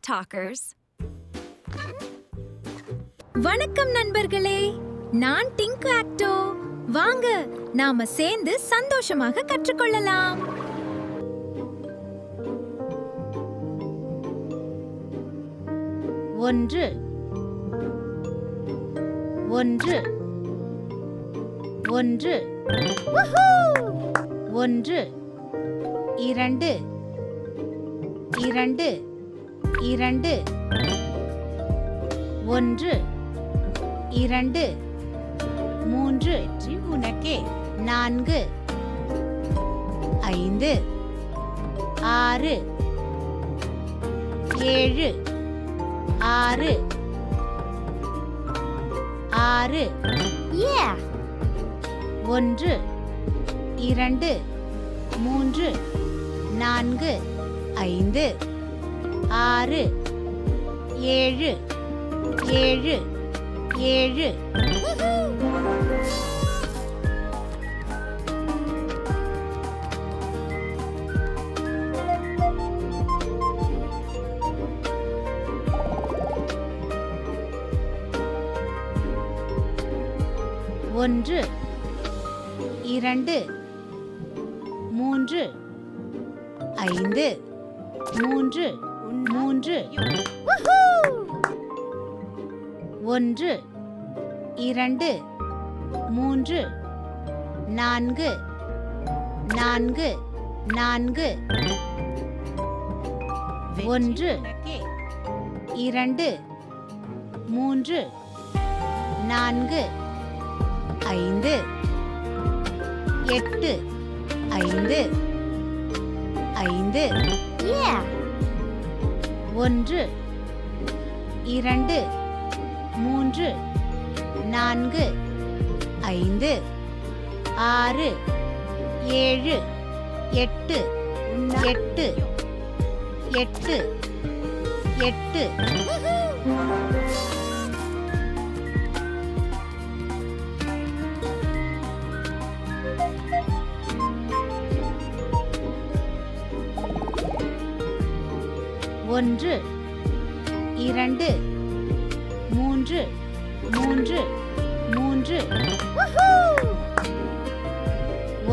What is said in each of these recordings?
Talkers. வணக்கம் நண்பர்களே, நான் டிங்கு ஆக்டோ. வாங்க நாம சேர்ந்து சந்தோஷமாக கற்றுக்கொள்ளலாம். ஒன்று ஒன்று ஒன்று ஒன்று இரண்டு இரண்டு இரண்டு ஒன்று இரண்டு மூன்று உனக்கே நான்கு ஐந்து ஆறு ஏழு ஆறு ஆறு ஒன்று இரண்டு மூன்று நான்கு ஐந்து ஆறு ஏழு ஏழு ஏழு ஒன்று இரண்டு மூன்று ஐந்து மூன்று மூன்று ஒன்று இரண்டு மூன்று நான்கு நான்கு நான்கு ஒன்று இரண்டு மூன்று நான்கு ஐந்து எட்டு ஐந்து ஐந்து ஒன்று இரண்டு மூன்று நான்கு ஐந்து ஆறு ஏழு எட்டு எட்டு எட்டு எட்டு ஒன்று இரண்டு மூன்று மூன்று மூன்று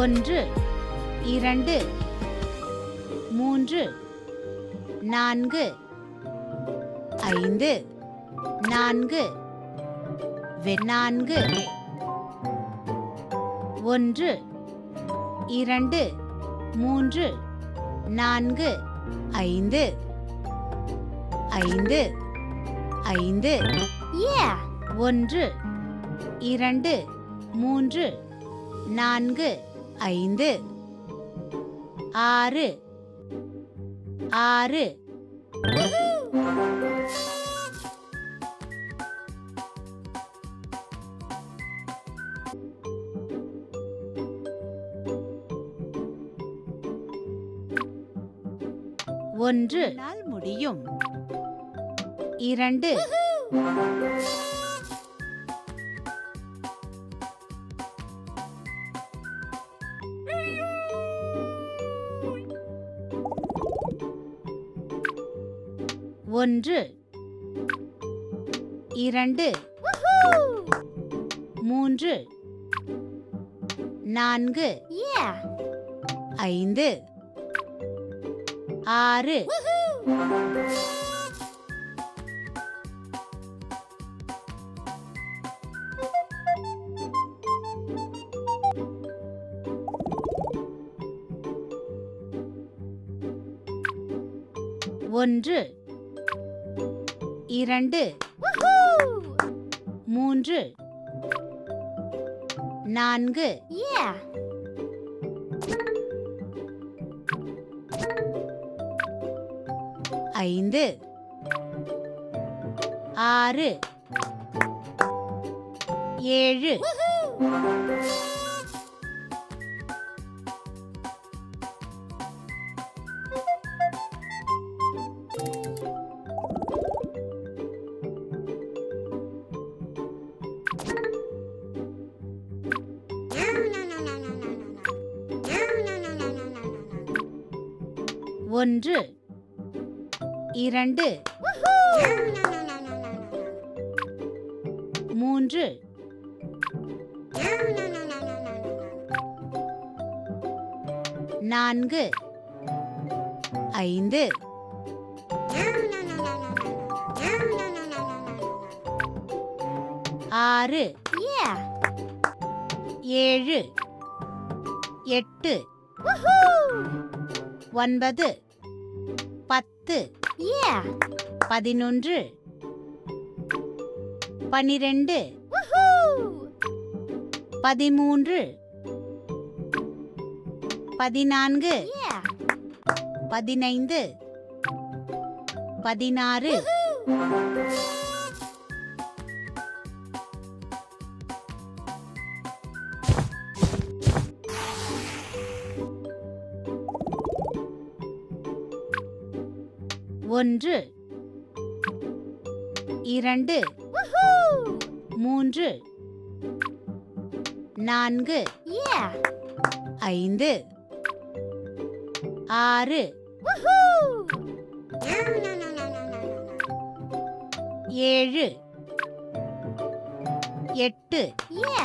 ஒன்று இரண்டு மூன்று நான்கு ஐந்து நான்கு நான்கு ஒன்று இரண்டு மூன்று நான்கு ஐந்து ஐந்து ஐந்து ஒன்று இரண்டு மூன்று நான்கு ஐந்து ஆறு ஆறு ஒன்று முடியும் இரண்டு ஒன்று இரண்டு மூன்று நான்கு ஐந்து ஆறு ஒன்று இரண்டு மூன்று நான்கு ஐந்து ஆறு ஏழு ஒன்று 2 3 4 5 6 7 8 9 10 11 12 13 14 15 16 1 2 3 4 5 6 7 8 9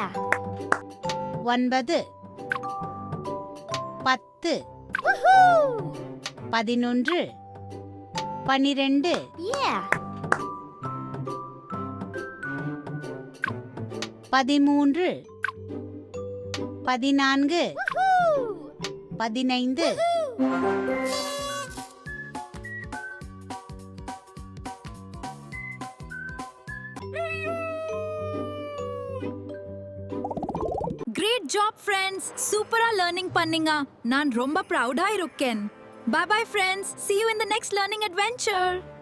10 11 12 13 14 15 கிரேட் ஜாப் ஃப்ரெண்ட்ஸ், சூப்பரா லேர்னிங் பண்ணீங்க. நான் ரொம்ப ப்ரௌடா இருக்கேன். Bye bye friends, see you in the next learning adventure.